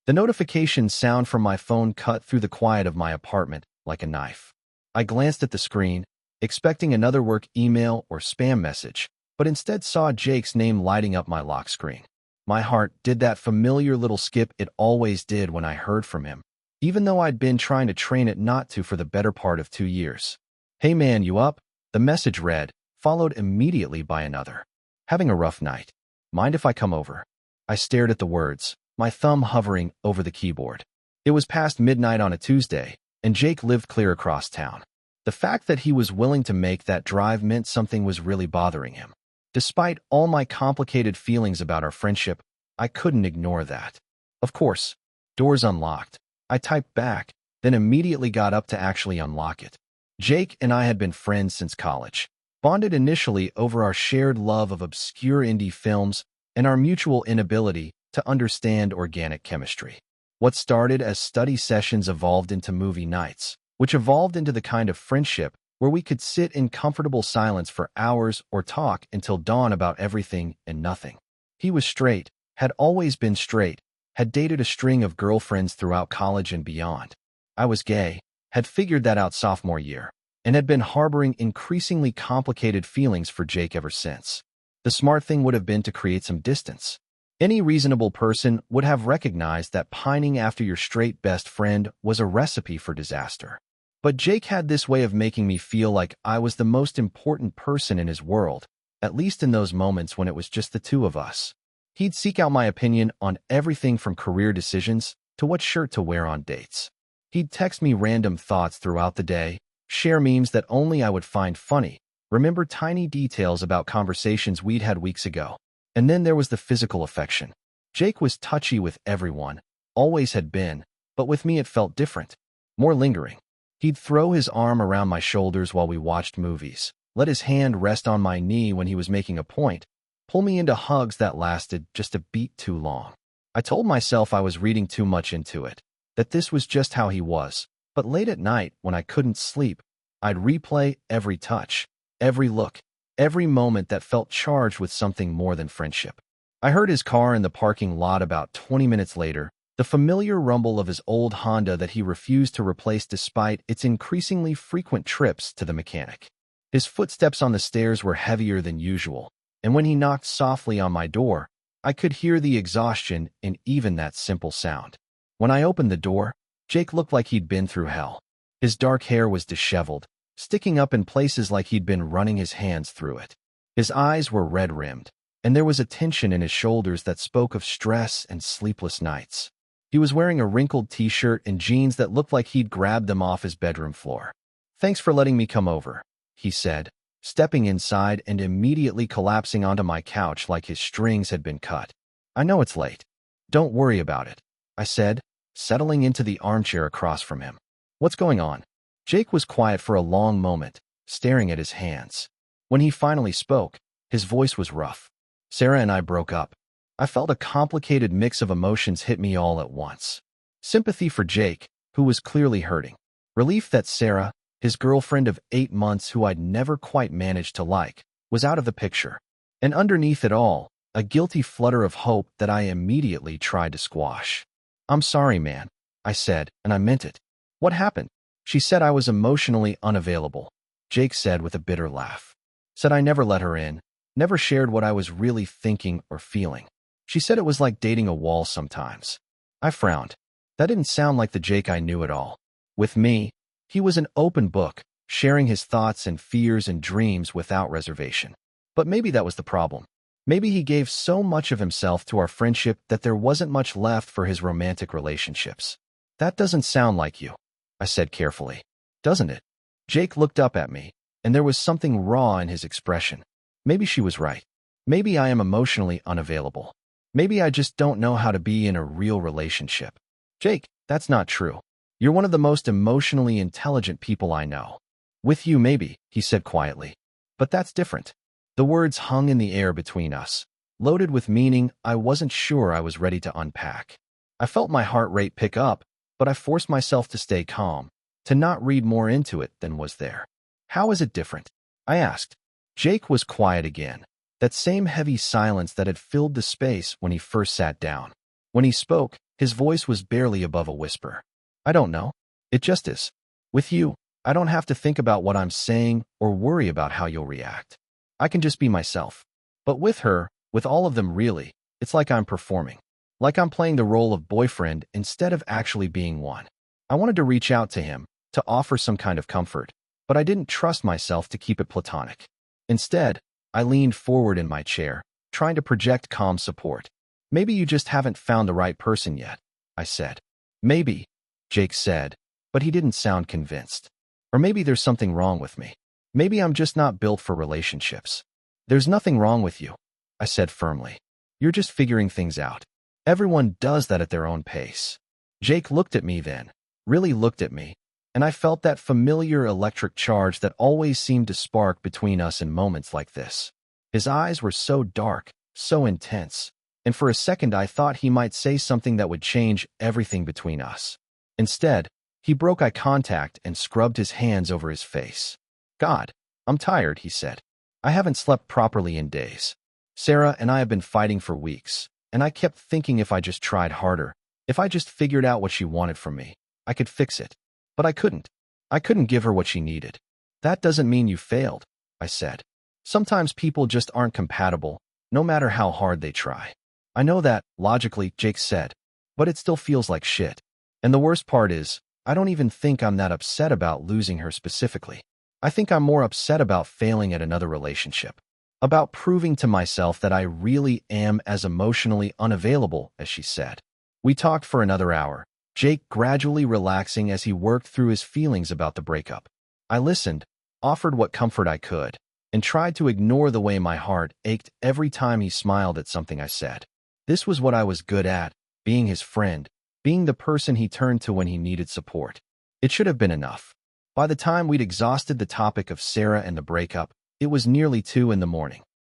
The notification sound from my phone cut through the quiet of my apartment like a knife. I glanced at the screen, expecting another work email or spam message, but instead saw Jake's name lighting up my lock screen. My heart did that familiar little skip it always did when I heard from him, even though I'd been trying to train it not to for the better part of 2 years. "Hey man, you up?" The message read, followed immediately by another. "Having a rough night. Mind if I come over?" I stared at the words, my thumb hovering over the keyboard. It was past midnight on a Tuesday, and Jake lived clear across town. The fact that he was willing to make that drive meant something was really bothering him. Despite all my complicated feelings about our friendship, I couldn't ignore that. Of course, doors unlocked. I typed back, then immediately got up to actually unlock it. Jake and I had been friends since college, bonded initially over our shared love of obscure indie films and our mutual inability to understand organic chemistry. What started as study sessions evolved into movie nights, which evolved into the kind of friendship where we could sit in comfortable silence for hours or talk until dawn about everything and nothing. He was straight, had always been straight, had dated a string of girlfriends throughout college and beyond. I was gay, had figured that out sophomore year, and had been harboring increasingly complicated feelings for Jake ever since. The smart thing would have been to create some distance. Any reasonable person would have recognized that pining after your straight best friend was a recipe for disaster. But Jake had this way of making me feel like I was the most important person in his world, at least in those moments when it was just the two of us. He'd seek out my opinion on everything from career decisions to what shirt to wear on dates. He'd text me random thoughts throughout the day, share memes that only I would find funny, remember tiny details about conversations we'd had weeks ago. And then there was the physical affection. Jake was touchy with everyone, always had been, but with me it felt different, more lingering. He'd throw his arm around my shoulders while we watched movies, let his hand rest on my knee when he was making a point, pull me into hugs that lasted just a beat too long. I told myself I was reading too much into it, that this was just how he was, but late at night, when I couldn't sleep, I'd replay every touch, every look, every moment that felt charged with something more than friendship. I heard his car in the parking lot about 20 minutes later, the familiar rumble of his old Honda that he refused to replace despite its increasingly frequent trips to the mechanic. His footsteps on the stairs were heavier than usual, and when he knocked softly on my door, I could hear the exhaustion in even that simple sound. When I opened the door, Jake looked like he'd been through hell. His dark hair was disheveled, sticking up in places like he'd been running his hands through it. His eyes were red-rimmed, and there was a tension in his shoulders that spoke of stress and sleepless nights. He was wearing a wrinkled t-shirt and jeans that looked like he'd grabbed them off his bedroom floor. "Thanks for letting me come over," he said, stepping inside and immediately collapsing onto my couch like his strings had been cut. "I know it's late. Don't worry about it," I said, settling into the armchair across from him. "What's going on?" Jake was quiet for a long moment, staring at his hands. When he finally spoke, his voice was rough. "Sarah and I broke up." I felt a complicated mix of emotions hit me all at once. Sympathy for Jake, who was clearly hurting. Relief that Sarah, his girlfriend of 8 months who I'd never quite managed to like, was out of the picture. And underneath it all, a guilty flutter of hope that I immediately tried to squash. "I'm sorry, man," I said, and I meant it. "What happened?" "She said I was emotionally unavailable," Jake said with a bitter laugh. "Said I never let her in, never shared what I was really thinking or feeling. She said it was like dating a wall sometimes." I frowned. That didn't sound like the Jake I knew at all. With me, he was an open book, sharing his thoughts and fears and dreams without reservation. But maybe that was the problem. Maybe he gave so much of himself to our friendship that there wasn't much left for his romantic relationships. "That doesn't sound like you," I said carefully. "Doesn't it?" Jake looked up at me, and there was something raw in his expression. Maybe she was right. Maybe I am emotionally unavailable. Maybe I just don't know how to be in a real relationship. "Jake, that's not true. You're one of the most emotionally intelligent people I know." "With you, maybe," he said quietly. "But that's different." The words hung in the air between us, loaded with meaning I wasn't sure I was ready to unpack. I felt my heart rate pick up, but I forced myself to stay calm, to not read more into it than was there. "How is it different?" I asked. Jake was quiet again, that same heavy silence that had filled the space when he first sat down. When he spoke, his His voice was barely above a whisper. I don't know. It just is. With you, I don't have to think about what I'm saying or worry about how you'll react. I can just be myself. But with her, with all of them really, it's like I'm performing. Like I'm playing the role of boyfriend instead of actually being one. I wanted to reach out to him, to offer some kind of comfort, but I didn't trust myself to keep it platonic. Instead, I leaned forward in my chair, trying to project calm support. Maybe you just haven't found the right person yet, I said. Maybe, Jake said, but he didn't sound convinced. Or maybe there's something wrong with me. Maybe I'm just not built for relationships. There's nothing wrong with you, I said firmly. You're just figuring things out. Everyone does that at their own pace. Jake looked at me then, really looked at me, and I felt that familiar electric charge that always seemed to spark between us in moments like this. His eyes were so dark, so intense, and for a second I thought he might say something that would change everything between us. Instead, he broke eye contact and scrubbed his hands over his face. God, I'm tired, he said. I haven't slept properly in days. Sarah and I have been fighting for weeks, and I kept thinking if I just tried harder, if I just figured out what she wanted from me, I could fix it. But I couldn't. I couldn't give her what she needed. That doesn't mean you failed, I said. Sometimes people just aren't compatible, no matter how hard they try. I know that, logically, Jake said, but it still feels like shit. And the worst part is, I don't even think I'm that upset about losing her specifically. I think I'm more upset about failing at another relationship. About proving to myself that I really am as emotionally unavailable as she said. We talked for another hour, Jake gradually relaxing as he worked through his feelings about the breakup. I listened, offered what comfort I could, and tried to ignore the way my heart ached every time he smiled at something I said. This was what I was good at, being his friend, being the person he turned to when he needed support. It should have been enough. By the time we'd exhausted the topic of Sarah and the breakup, it was nearly 2 a.m.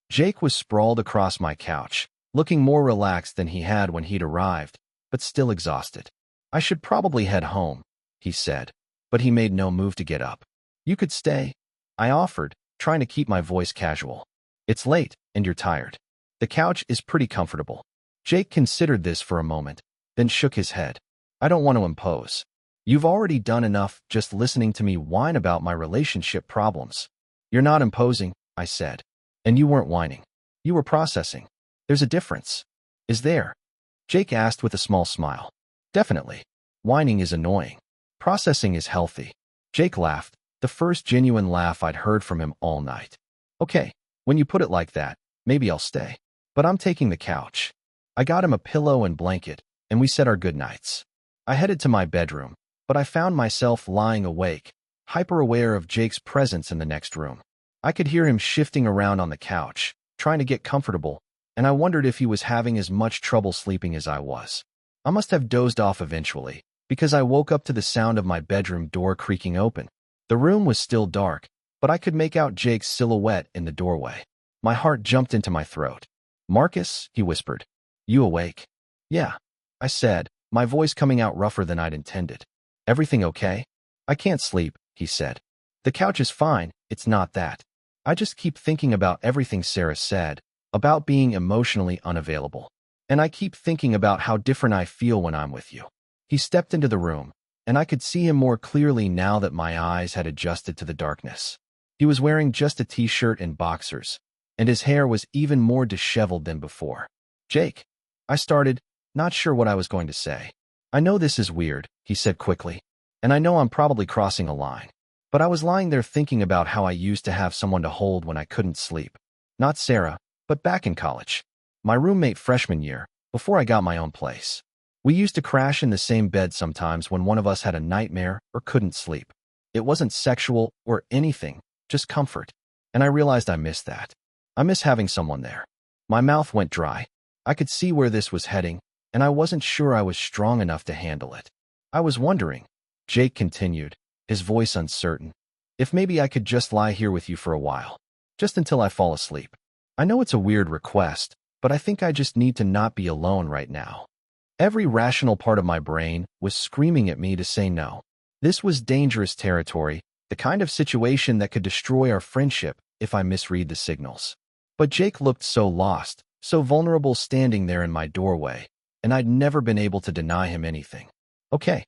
Jake was sprawled across my couch, looking more relaxed than he had when he'd arrived, but still exhausted. I should probably head home, he said, but he made no move to get up. You could stay, I offered, trying to keep my voice casual. It's late, and you're tired. The couch is pretty comfortable. Jake considered this for a moment, then shook his head. I don't want to impose. You've already done enough just listening to me whine about my relationship problems. You're not imposing, I said. And you weren't whining. You were processing. There's a difference. Is there? Jake asked with a small smile. Definitely. Whining is annoying. Processing is healthy. Jake laughed, the first genuine laugh I'd heard from him all night. Okay, when you put it like that, maybe I'll stay. But I'm taking the couch. I got him a pillow and blanket, and we said our goodnights. I headed to my bedroom, but I found myself lying awake, hyper-aware of Jake's presence in the next room. I could hear him shifting around on the couch, trying to get comfortable, and I wondered if he was having as much trouble sleeping as I was. I must have dozed off eventually, because I woke up to the sound of my bedroom door creaking open. The room was still dark, but I could make out Jake's silhouette in the doorway. My heart jumped into my throat. Marcus, he whispered. You awake? Yeah, I said, my voice coming out rougher than I'd intended. Everything okay? I can't sleep, he said. The couch is fine, it's not that. I just keep thinking about everything Sarah said, about being emotionally unavailable. And I keep thinking about how different I feel when I'm with you. He stepped into the room, and I could see him more clearly now that my eyes had adjusted to the darkness. He was wearing just a t-shirt and boxers, and his hair was even more disheveled than before. Jake, I started, not sure what I was going to say. I know this is weird, he said quickly, and I know I'm probably crossing a line. But I was lying there thinking about how I used to have someone to hold when I couldn't sleep. Not Sarah, but back in college. My roommate freshman year, before I got my own place. We used to crash in the same bed sometimes when one of us had a nightmare or couldn't sleep. It wasn't sexual or anything, just comfort. And I realized I missed that. I miss having someone there. My mouth went dry. I could see where this was heading, and I wasn't sure I was strong enough to handle it. I was wondering, Jake continued, his voice uncertain, if maybe I could just lie here with you for a while, just until I fall asleep. I know it's a weird request, but I think I just need to not be alone right now. Every rational part of my brain was screaming at me to say no. This was dangerous territory, the kind of situation that could destroy our friendship if I misread the signals. But Jake looked so lost, so vulnerable standing there in my doorway, and I'd never been able to deny him anything. "Okay,"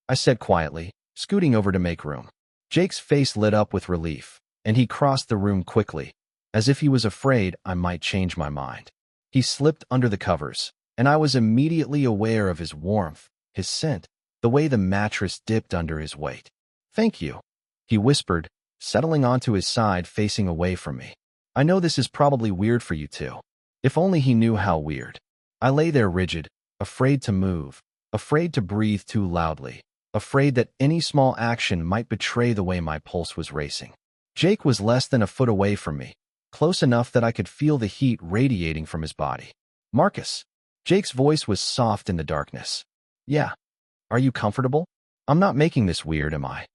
I said quietly, scooting over to make room. Jake's face lit up with relief, and he crossed the room quickly, as if he was afraid I might change my mind. He slipped under the covers, and I was immediately aware of his warmth, his scent, the way the mattress dipped under his weight. "Thank you," he whispered, settling onto his side facing away from me. "I know this is probably weird for you too." If only he knew how weird. I lay there rigid, afraid to move, afraid to breathe too loudly, afraid that any small action might betray the way my pulse was racing. Jake was less than a foot away from me, close enough that I could feel the heat radiating from his body. "Marcus." Jake's voice was soft in the darkness. "Yeah. Are you comfortable? I'm not making this weird, am I?"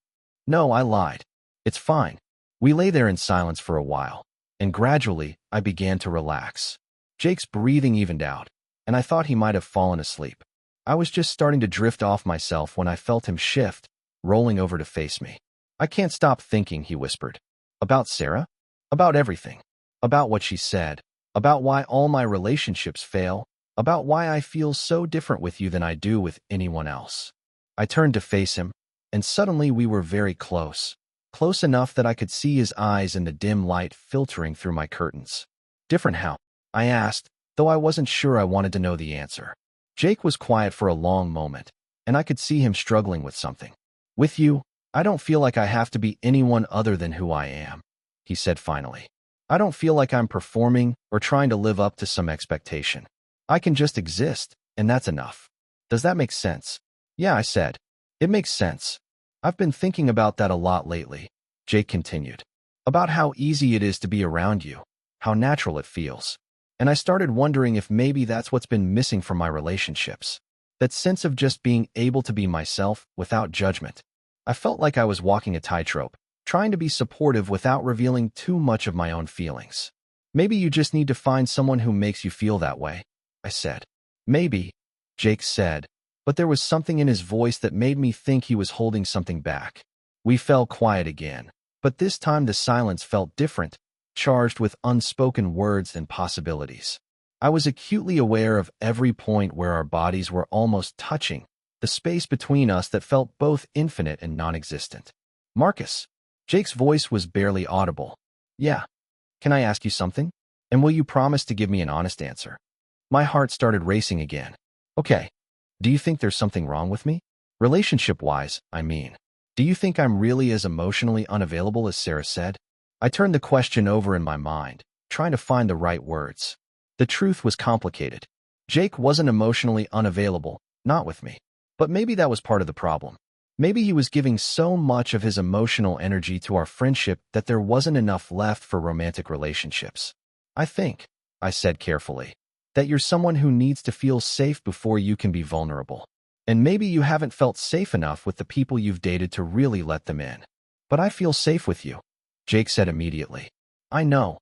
"No," I lied. "It's fine." We lay there in silence for a while, and gradually I began to relax. Jake's breathing evened out, and I thought he might have fallen asleep. I was just starting to drift off myself when I felt him shift, rolling over to face me. "I can't stop thinking," he whispered. "About Sarah? About everything. About what she said. About why all my relationships fail. About why I feel so different with you than I do with anyone else." I turned to face him, and suddenly we were very close. Close enough that I could see his eyes in the dim light filtering through my curtains. "Different how?" I asked, though I wasn't sure I wanted to know the answer. Jake was quiet for a long moment, and I could see him struggling with something. "With you, I don't feel like I have to be anyone other than who I am," he said finally. "I don't feel like I'm performing or trying to live up to some expectation. I can just exist, and that's enough." "Does that make sense?" "Yeah," I said. "It makes sense. I've been thinking about that a lot lately," Jake continued. "About how easy it is to be around you, how natural it feels. And I started wondering if maybe that's what's been missing from my relationships. That sense of just being able to be myself without judgment. I felt like I was walking a tightrope, trying to be supportive without revealing too much of my own feelings. "Maybe you just need to find someone who makes you feel that way," I said. "Maybe," Jake said, but there was something in his voice that made me think he was holding something back. We fell quiet again, but this time the silence felt different, charged with unspoken words and possibilities. I was acutely aware of every point where our bodies were almost touching, the space between us that felt both infinite and non-existent. "Marcus." Jake's voice was barely audible. "Yeah. Can I ask you something? And will you promise to give me an honest answer?" My heart started racing again. "Okay. Do you think there's something wrong with me? Relationship-wise, I mean. Do you think I'm really as emotionally unavailable as Sarah said?" I turned the question over in my mind, trying to find the right words. The truth was complicated. Jake wasn't emotionally unavailable, not with me. But maybe that was part of the problem. Maybe he was giving so much of his emotional energy to our friendship that there wasn't enough left for romantic relationships. "I think," I said carefully, "that you're someone who needs to feel safe before you can be vulnerable. And maybe you haven't felt safe enough with the people you've dated to really let them in. But I feel safe with you," Jake said immediately. "I know,"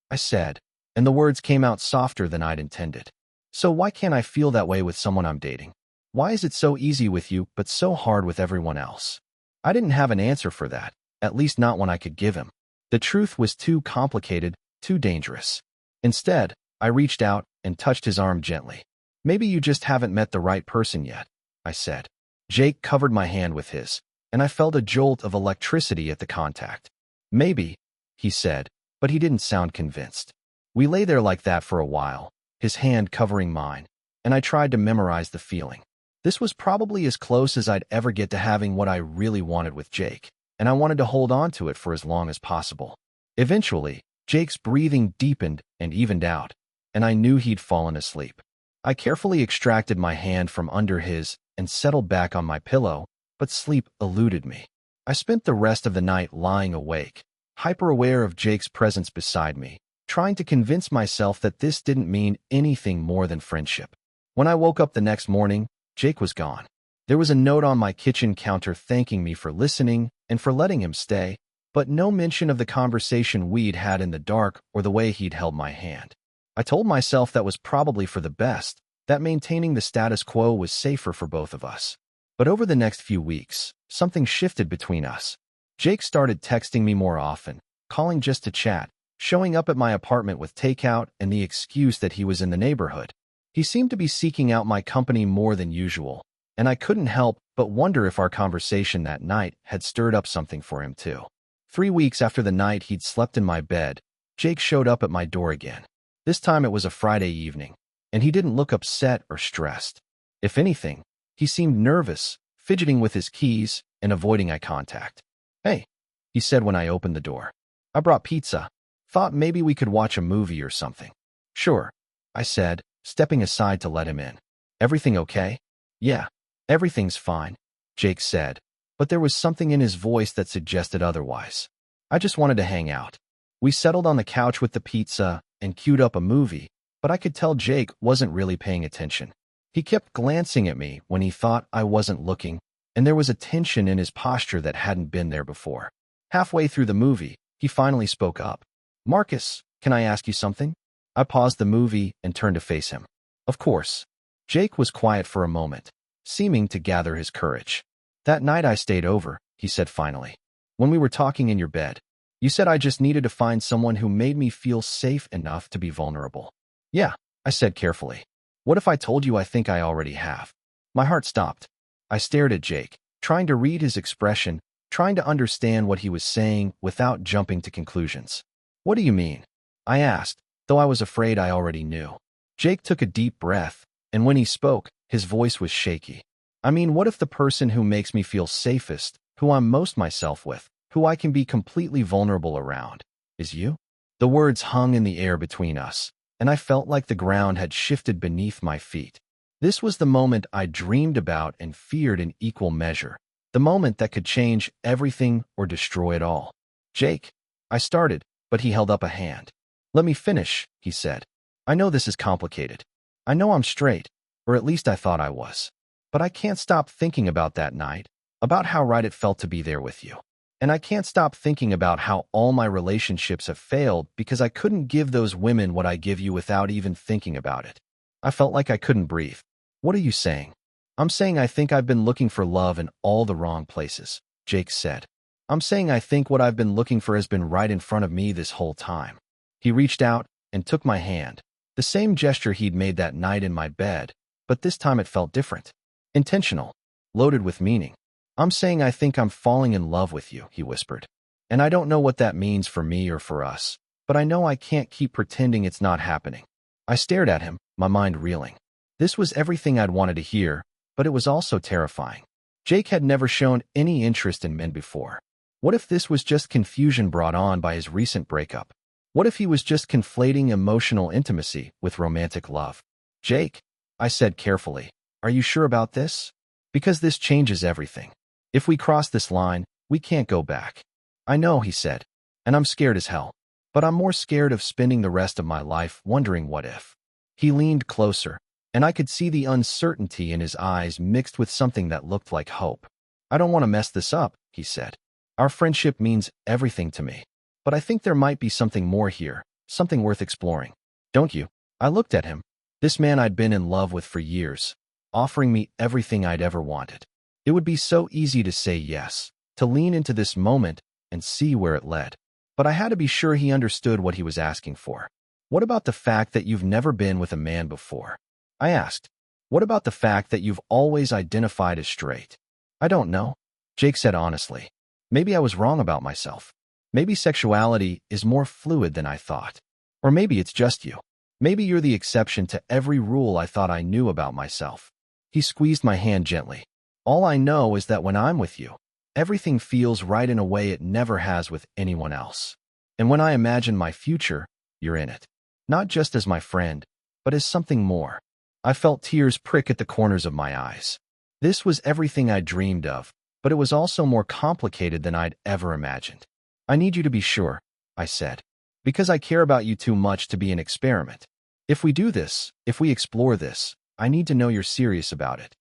I said, and the words came out softer than I'd intended. "So why can't I feel that way with someone I'm dating? Why is it so easy with you but so hard with everyone else?" I didn't have an answer for that, at least not one I could give him. The truth was too complicated, too dangerous. Instead, I reached out and touched his arm gently. "Maybe you just haven't met the right person yet," I said. Jake covered my hand with his, and I felt a jolt of electricity at the contact. "Maybe," he said, but he didn't sound convinced. We lay there like that for a while, his hand covering mine, and I tried to memorize the feeling. This was probably as close as I'd ever get to having what I really wanted with Jake, and I wanted to hold on to it for as long as possible. Eventually, Jake's breathing deepened and evened out, and I knew he'd fallen asleep. I carefully extracted my hand from under his and settled back on my pillow, but sleep eluded me. I spent the rest of the night lying awake, hyper-aware of Jake's presence beside me, trying to convince myself that this didn't mean anything more than friendship. When I woke up the next morning, Jake was gone. There was a note on my kitchen counter thanking me for listening and for letting him stay, but no mention of the conversation we'd had in the dark or the way he'd held my hand. I told myself that was probably for the best, that maintaining the status quo was safer for both of us. But over the next few weeks, something shifted between us. Jake started texting me more often, calling just to chat, showing up at my apartment with takeout and the excuse that he was in the neighborhood. He seemed to be seeking out my company more than usual, and I couldn't help but wonder if our conversation that night had stirred up something for him too. 3 weeks after the night he'd slept in my bed, Jake showed up at my door again. This time it was a Friday evening, and he didn't look upset or stressed. If anything, he seemed nervous, fidgeting with his keys and avoiding eye contact. "Hey," he said when I opened the door. "I brought pizza. Thought maybe we could watch a movie or something." "Sure," I said, stepping aside to let him in. "Everything okay?" "Yeah, everything's fine," Jake said, but there was something in his voice that suggested otherwise. "I just wanted to hang out." We settled on the couch with the pizza and queued up a movie, but I could tell Jake wasn't really paying attention. He kept glancing at me when he thought I wasn't looking, and there was a tension in his posture that hadn't been there before. Halfway through the movie, he finally spoke up. "Marcus, can I ask you something?" I paused the movie and turned to face him. "Of course." Jake was quiet for a moment, seeming to gather his courage. "That night I stayed over," he said finally. "When we were talking in your bed, you said I just needed to find someone who made me feel safe enough to be vulnerable." "Yeah," I said carefully. "What if I told you I think I already have?" My heart stopped. I stared at Jake, trying to read his expression, trying to understand what he was saying without jumping to conclusions. "What do you mean?" I asked, though I was afraid I already knew. Jake took a deep breath, and when he spoke, his voice was shaky. "I mean, what if the person who makes me feel safest, who I'm most myself with, who I can be completely vulnerable around, is you?" The words hung in the air between us, and I felt like the ground had shifted beneath my feet. This was the moment I dreamed about and feared in equal measure, the moment that could change everything or destroy it all. "Jake," I started, but he held up a hand. "Let me finish," he said. "I know this is complicated. I know I'm straight, or at least I thought I was. But I can't stop thinking about that night, about how right it felt to be there with you. And I can't stop thinking about how all my relationships have failed because I couldn't give those women what I give you without even thinking about it." I felt like I couldn't breathe. "What are you saying?" "I'm saying I think I've been looking for love in all the wrong places," Jake said. "I'm saying I think what I've been looking for has been right in front of me this whole time." He reached out and took my hand, the same gesture he'd made that night in my bed, but this time it felt different. Intentional, loaded with meaning. "I'm saying I think I'm falling in love with you," he whispered. "And I don't know what that means for me or for us, but I know I can't keep pretending it's not happening." I stared at him, my mind reeling. This was everything I'd wanted to hear, but it was also terrifying. Jake had never shown any interest in men before. What if this was just confusion brought on by his recent breakup? What if he was just conflating emotional intimacy with romantic love? "Jake," I said carefully, "are you sure about this? Because this changes everything. If we cross this line, we can't go back." "I know," he said, "and I'm scared as hell. But I'm more scared of spending the rest of my life wondering what if." He leaned closer, and I could see the uncertainty in his eyes mixed with something that looked like hope. "I don't want to mess this up," he said. "Our friendship means everything to me. But I think there might be something more here, something worth exploring. Don't you?" I looked at him, this man I'd been in love with for years, offering me everything I'd ever wanted. It would be so easy to say yes, to lean into this moment and see where it led. But I had to be sure he understood what he was asking for. "What about the fact that you've never been with a man before?" I asked. "What about the fact that you've always identified as straight?" "I don't know," Jake said honestly. "Maybe I was wrong about myself. Maybe sexuality is more fluid than I thought. Or maybe it's just you. Maybe you're the exception to every rule I thought I knew about myself." He squeezed my hand gently. "All I know is that when I'm with you, everything feels right in a way it never has with anyone else. And when I imagine my future, you're in it. Not just as my friend, but as something more." I felt tears prick at the corners of my eyes. This was everything I dreamed of, but it was also more complicated than I'd ever imagined. "I need you to be sure," I said, "because I care about you too much to be an experiment. If we do this, if we explore this, I need to know you're serious about it."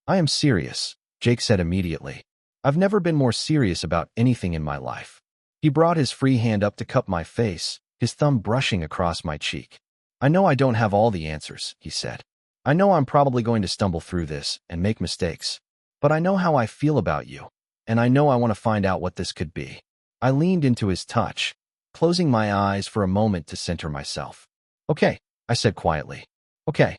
"I am serious," Jake said immediately. "I've never been more serious about anything in my life." He brought his free hand up to cup my face, his thumb brushing across my cheek. "I know I don't have all the answers," he said. "I know I'm probably going to stumble through this and make mistakes. But I know how I feel about you, and I know I want to find out what this could be." I leaned into his touch, closing my eyes for a moment to center myself. "Okay," I said quietly. "Okay.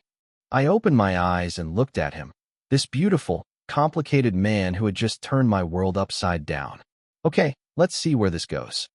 I opened my eyes and looked at him. This beautiful, complicated man who had just turned my world upside down. Okay, let's see where this goes.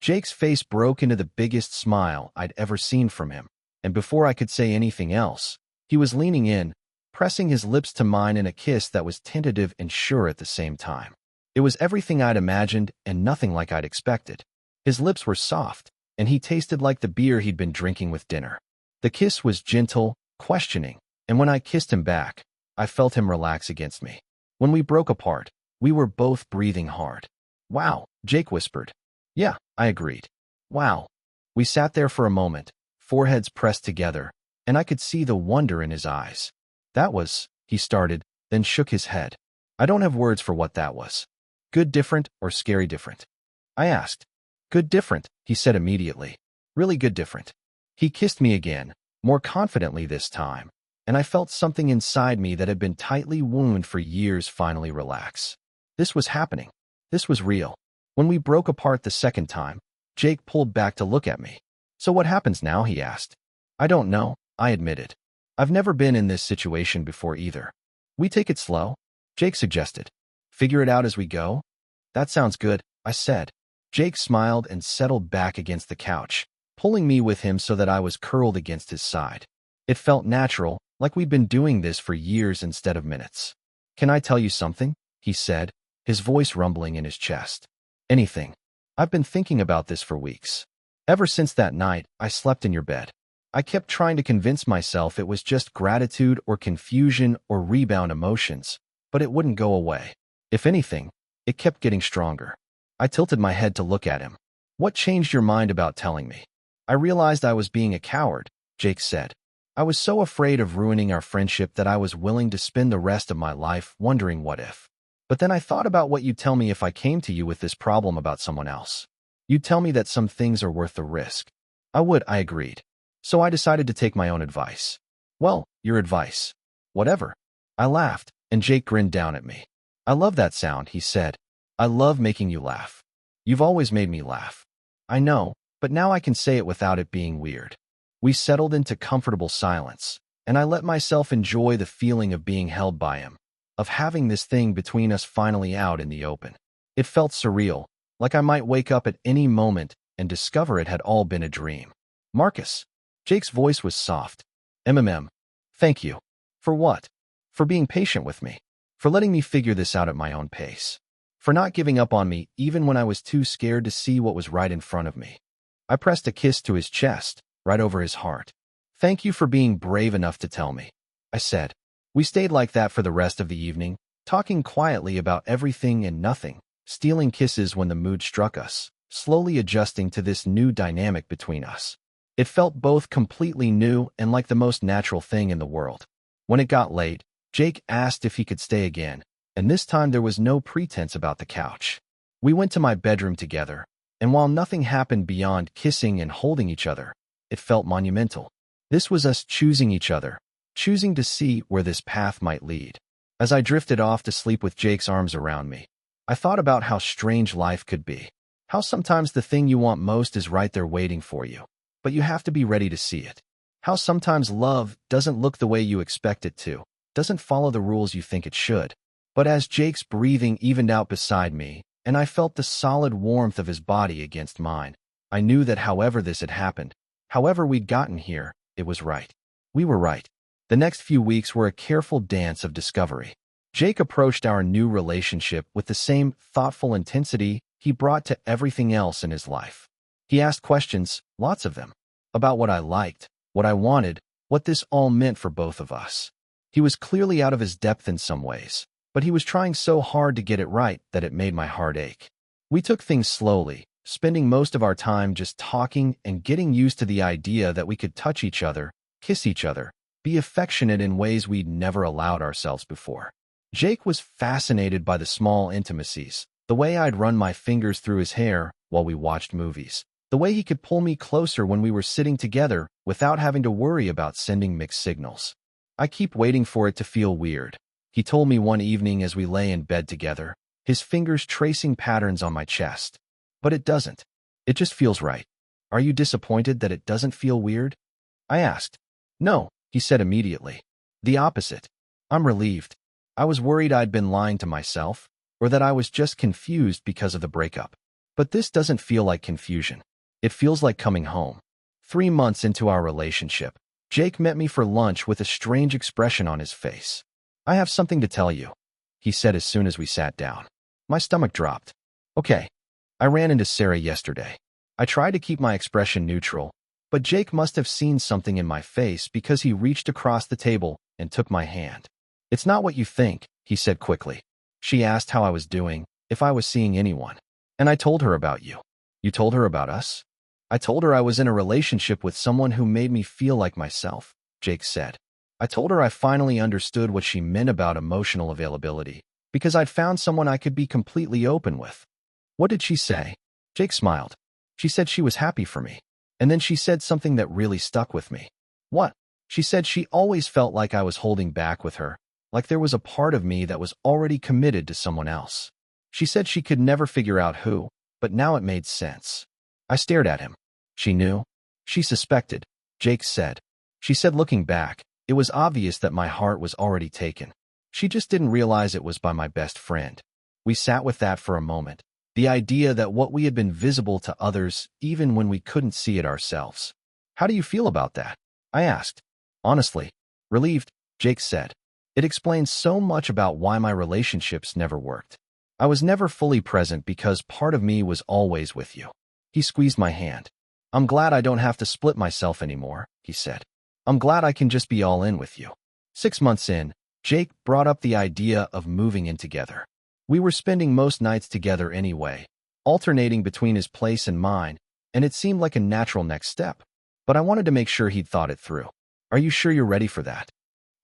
Jake's face broke into the biggest smile I'd ever seen from him, and before I could say anything else, he was leaning in, pressing his lips to mine in a kiss that was tentative and sure at the same time. It was everything I'd imagined and nothing like I'd expected. His lips were soft, and he tasted like the beer he'd been drinking with dinner. The kiss was gentle, questioning, and when I kissed him back, I felt him relax against me. When we broke apart, we were both breathing hard. Wow, Jake whispered. Yeah, I agreed. Wow. We sat there for a moment, foreheads pressed together, and I could see the wonder in his eyes. That was, he started, then shook his head. I don't have words for what that was. Good different or scary different? I asked. Good different, he said immediately. Really good different. He kissed me again, more confidently this time, and I felt something inside me that had been tightly wounded for years finally relax. This was happening. This was real. When we broke apart the second time, Jake pulled back to look at me. So what happens now, he asked. I don't know, I admitted. I've never been in this situation before either. We take it slow, Jake suggested. Figure it out as we go? That sounds good, I said. Jake smiled and settled back against the couch, pulling me with him so that I was curled against his side. It felt natural, like we'd been doing this for years instead of minutes. Can I tell you something? He said, his voice rumbling in his chest. Anything. I've been thinking about this for weeks. Ever since that night, I slept in your bed. I kept trying to convince myself it was just gratitude or confusion or rebound emotions, but it wouldn't go away. If anything, it kept getting stronger. I tilted my head to look at him. What changed your mind about telling me? I realized I was being a coward, Jake said. I was so afraid of ruining our friendship that I was willing to spend the rest of my life wondering what if. But then I thought about what you'd tell me if I came to you with this problem about someone else. You'd tell me that some things are worth the risk. I would, I agreed. So I decided to take my own advice. Well, your advice. Whatever. I laughed, and Jake grinned down at me. I love that sound, he said. I love making you laugh. You've always made me laugh. I know, but now I can say it without it being weird. We settled into comfortable silence, and I let myself enjoy the feeling of being held by him, of having this thing between us finally out in the open. It felt surreal, like I might wake up at any moment and discover it had all been a dream. Marcus. Jake's voice was soft. Thank you. For what? For being patient with me. For letting me figure this out at my own pace. For not giving up on me even when I was too scared to see what was right in front of me. I pressed a kiss to his chest, right over his heart. Thank you for being brave enough to tell me, I said. We stayed like that for the rest of the evening, talking quietly about everything and nothing, stealing kisses when the mood struck us, slowly adjusting to this new dynamic between us. It felt both completely new and like the most natural thing in the world. When it got late, Jake asked if he could stay again, and this time there was no pretense about the couch. We went to my bedroom together, and while nothing happened beyond kissing and holding each other, it felt monumental. This was us choosing each other, choosing to see where this path might lead. As I drifted off to sleep with Jake's arms around me, I thought about how strange life could be. How sometimes the thing you want most is right there waiting for you, but you have to be ready to see it. How sometimes love doesn't look the way you expect it to, doesn't follow the rules you think it should. But as Jake's breathing evened out beside me, and I felt the solid warmth of his body against mine, I knew that however this had happened, however we'd gotten here, it was right. We were right. The next few weeks were a careful dance of discovery. Jake approached our new relationship with the same thoughtful intensity he brought to everything else in his life. He asked questions, lots of them, about what I liked, what I wanted, what this all meant for both of us. He was clearly out of his depth in some ways, but he was trying so hard to get it right that it made my heart ache. We took things slowly, spending most of our time just talking and getting used to the idea that we could touch each other, kiss each other, be affectionate in ways we'd never allowed ourselves before. Jake was fascinated by the small intimacies, the way I'd run my fingers through his hair while we watched movies, the way he could pull me closer when we were sitting together without having to worry about sending mixed signals. I keep waiting for it to feel weird, he told me one evening as we lay in bed together, his fingers tracing patterns on my chest. But it doesn't. It just feels right. Are you disappointed that it doesn't feel weird? I asked. No, he said immediately. The opposite. I'm relieved. I was worried I'd been lying to myself, or that I was just confused because of the breakup. But this doesn't feel like confusion. It feels like coming home. 3 months into our relationship, Jake met me for lunch with a strange expression on his face. "I have something to tell you," he said as soon as we sat down. My stomach dropped. Okay. I ran into Sarah yesterday. I tried to keep my expression neutral, but Jake must have seen something in my face because he reached across the table and took my hand. "It's not what you think," he said quickly. "She asked how I was doing, if I was seeing anyone. And I told her about you." "You told her about us?" "I told her I was in a relationship with someone who made me feel like myself," Jake said. "I told her I finally understood what she meant about emotional availability, because I'd found someone I could be completely open with." "What did she say?" Jake smiled. "She said she was happy for me. And then she said something that really stuck with me." "What?" "She said she always felt like I was holding back with her, like there was a part of me that was already committed to someone else. She said she could never figure out who, but now it made sense." I stared at him. "She knew?" "She suspected," Jake said. "She said looking back, it was obvious that my heart was already taken. She just didn't realize it was by my best friend." We sat with that for a moment. The idea that what we had been visible to others even when we couldn't see it ourselves. "How do you feel about that?" I asked. "Honestly, relieved," Jake said. "It explains so much about why my relationships never worked. I was never fully present because part of me was always with you." He squeezed my hand. "I'm glad I don't have to split myself anymore," he said. "I'm glad I can just be all in with you." 6 months in, Jake brought up the idea of moving in together. We were spending most nights together anyway, alternating between his place and mine, and it seemed like a natural next step. But I wanted to make sure he'd thought it through. "Are you sure you're ready for that?"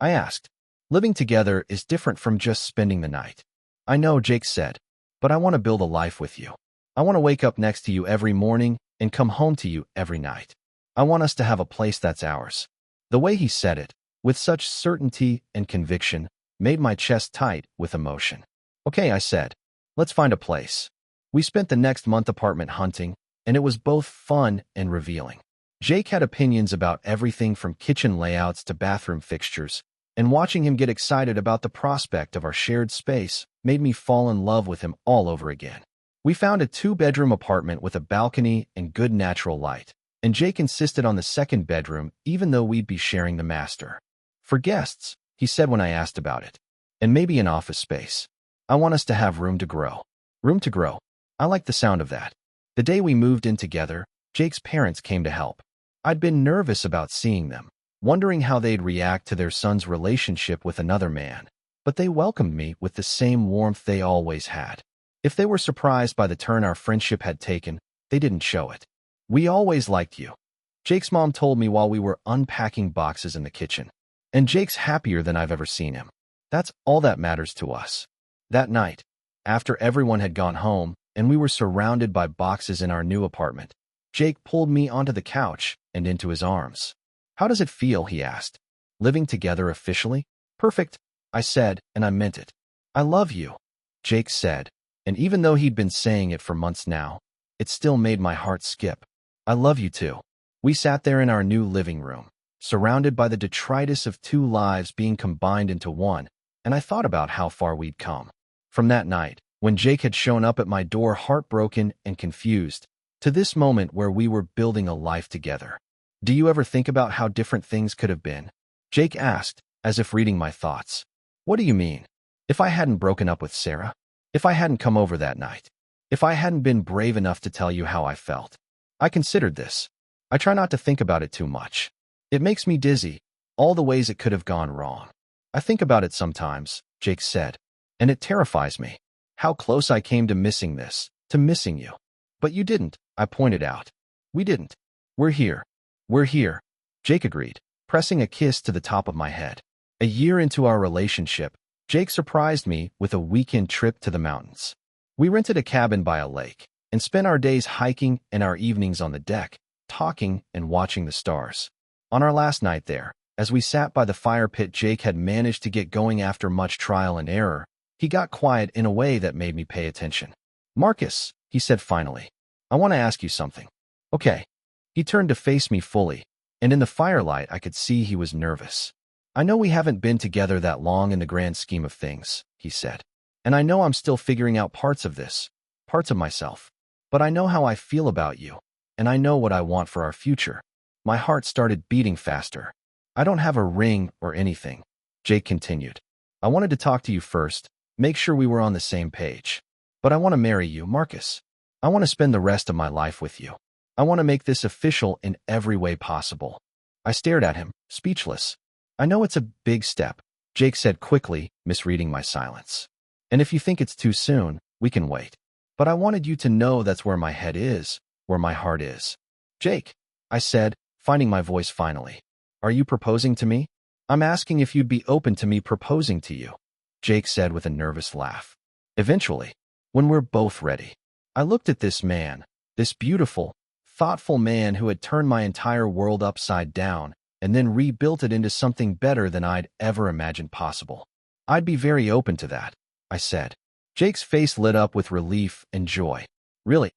I asked. "Living together is different from just spending the night." "I know," Jake said, "but I want to build a life with you. I want to wake up next to you every morning and come home to you every night. I want us to have a place that's ours." The way he said it, with such certainty and conviction, made my chest tight with emotion. "Okay," I said. "Let's find a place." We spent the next month apartment hunting, and it was both fun and revealing. Jake had opinions about everything from kitchen layouts to bathroom fixtures, and watching him get excited about the prospect of our shared space made me fall in love with him all over again. We found a 2-bedroom apartment with a balcony and good natural light, and Jake insisted on the second bedroom even though we'd be sharing the master. "For guests," he said when I asked about it, "and maybe an office space. I want us to have room to grow." Room to grow. I liked the sound of that. The day we moved in together, Jake's parents came to help. I'd been nervous about seeing them, wondering how they'd react to their son's relationship with another man, but they welcomed me with the same warmth they always had. If they were surprised by the turn our friendship had taken, they didn't show it. "We always liked you," Jake's mom told me while we were unpacking boxes in the kitchen. "And Jake's happier than I've ever seen him. That's all that matters to us." That night, after everyone had gone home and we were surrounded by boxes in our new apartment, Jake pulled me onto the couch and into his arms. "How does it feel?" he asked. "Living together officially?" "Perfect," I said, and I meant it. "I love you," Jake said, and even though he'd been saying it for months now, it still made my heart skip. "I love you too." We sat there in our new living room, surrounded by the detritus of 2 lives being combined into one, and I thought about how far we'd come. From that night, when Jake had shown up at my door heartbroken and confused, to this moment where we were building a life together. "Do you ever think about how different things could have been?" Jake asked, as if reading my thoughts. "What do you mean? If I hadn't broken up with Sarah? If I hadn't come over that night? If I hadn't been brave enough to tell you how I felt?" I considered this. I try not to think about it too much. It makes me dizzy, all the ways it could have gone wrong. "I think about it sometimes," Jake said, "and it terrifies me. How close I came to missing this, to missing you." "But you didn't," I pointed out. "We didn't. We're here. We're here," Jake agreed, pressing a kiss to the top of my head. A year into our relationship, Jake surprised me with a weekend trip to the mountains. We rented a cabin by a lake and spent our days hiking and our evenings on the deck, talking and watching the stars. On our last night there, as we sat by the fire pit Jake had managed to get going after much trial and error, he got quiet in a way that made me pay attention. "Marcus," he said finally, "I want to ask you something." "Okay." He turned to face me fully, and in the firelight I could see he was nervous. I know we haven't been together that long in the grand scheme of things, he said. And I know I'm still figuring out parts of this, parts of myself. But I know how I feel about you, and I know what I want for our future. My heart started beating faster. I don't have a ring or anything, Jake continued. I wanted to talk to you first, make sure we were on the same page. But I want to marry you, Marcus. I want to spend the rest of my life with you. I want to make this official in every way possible. I stared at him, speechless. I know it's a big step, Jake said quickly, misreading my silence. And if you think it's too soon, we can wait. But I wanted you to know that's where my head is, where my heart is. Jake, I said, finding my voice finally. Are you proposing to me? I'm asking if you'd be open to me proposing to you, Jake said with a nervous laugh. Eventually, when we're both ready. I looked at this man, this beautiful, thoughtful man who had turned my entire world upside down and then rebuilt it into something better than I'd ever imagined possible. I'd be very open to that, I said. Jake's face lit up with relief and joy. Really,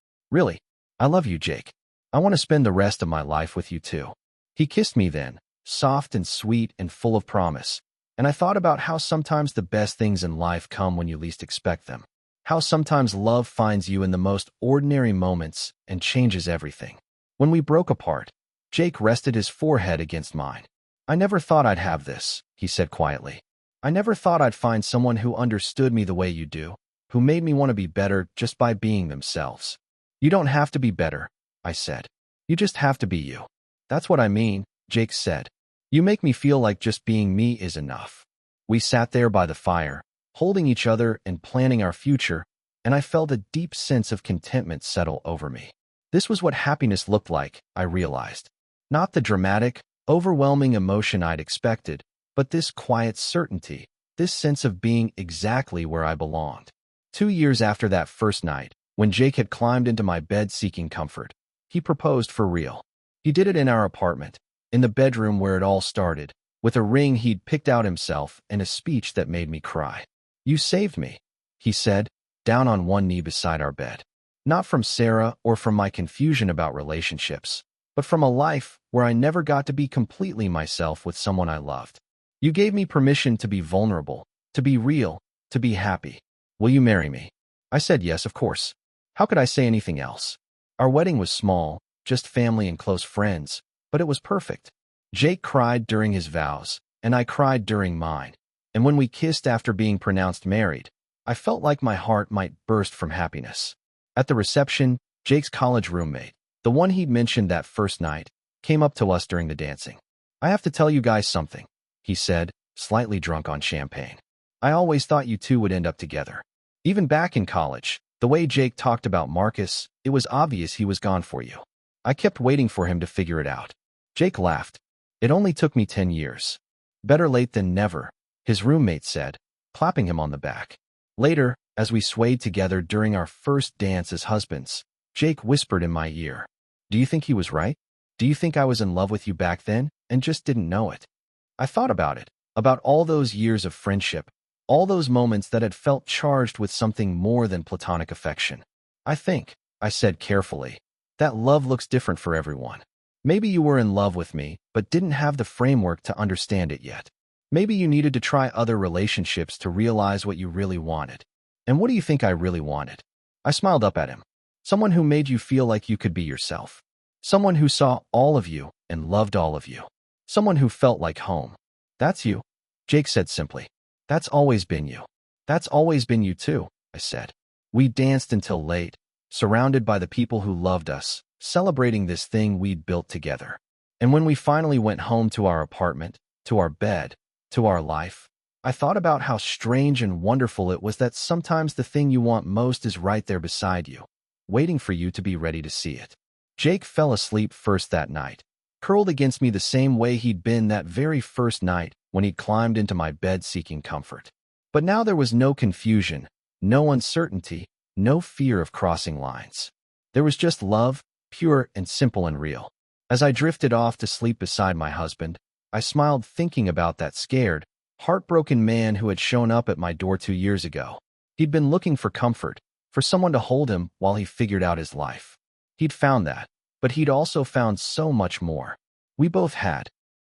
I love you, Jake. I want to spend the rest of my life with you too. He kissed me then, soft and sweet and full of promise, and I thought about how sometimes the best things in life come when you least expect them. How sometimes love finds you in the most ordinary moments and changes everything. When we broke apart, Jake rested his forehead against mine. I never thought I'd have this, he said quietly. I never thought I'd find someone who understood me the way you do, who made me want to be better just by being themselves. You don't have to be better, I said. You just have to be you. That's what I mean, Jake said. You make me feel like just being me is enough. We sat there by the fire, holding each other and planning our future, and I felt a deep sense of contentment settle over me. This was what happiness looked like, I realized. Not the dramatic, overwhelming emotion I'd expected, but this quiet certainty, this sense of being exactly where I belonged. 2 years after that first night, when Jake had climbed into my bed seeking comfort, he proposed for real. He did it in our apartment, in the bedroom where it all started, with a ring he'd picked out himself and a speech that made me cry. You saved me, he said, down on one knee beside our bed. Not from Sarah or from my confusion about relationships, but from a life where I never got to be completely myself with someone I loved. You gave me permission to be vulnerable, to be real, to be happy. Will you marry me? I said yes, of course. How could I say anything else? Our wedding was small, just family and close friends, but it was perfect. Jake cried during his vows, and I cried during mine. And when we kissed after being pronounced married, I felt like my heart might burst from happiness. At the reception, Jake's college roommate, the one he'd mentioned that first night, came up to us during the dancing. I have to tell you guys something, he said, slightly drunk on champagne. I always thought you two would end up together. Even back in college, the way Jake talked about Marcus, it was obvious he was gone for you. I kept waiting for him to figure it out. Jake laughed. It only took me 10 years. Better late than never, his roommate said, clapping him on the back. Later, as we swayed together during our first dance as husbands, Jake whispered in my ear, "Do you think he was right? Do you think I was in love with you back then and just didn't know it?" I thought about it, about all those years of friendship, all those moments that had felt charged with something more than platonic affection. I think, I said carefully, that love looks different for everyone. Maybe you were in love with me, but didn't have the framework to understand it yet. Maybe you needed to try other relationships to realize what you really wanted. And what do you think I really wanted? I smiled up at him. Someone who made you feel like you could be yourself. Someone who saw all of you and loved all of you. Someone who felt like home. That's you, Jake said simply. That's always been you. That's always been you too, I said. We danced until late, surrounded by the people who loved us, celebrating this thing we'd built together. And when we finally went home to our apartment, to our bed, to our life, I thought about how strange and wonderful it was that sometimes the thing you want most is right there beside you, waiting for you to be ready to see it. Jake fell asleep first that night, curled against me the same way he'd been that very first night when he'd climbed into my bed seeking comfort. But now there was no confusion, no uncertainty, no fear of crossing lines. There was just love, pure and simple and real. As I drifted off to sleep beside my husband, I smiled thinking about that scared, heartbroken man who had shown up at my door 2 years ago. He'd been looking for comfort, for someone to hold him while he figured out his life. He'd found that, but he'd also found so much more. We both had,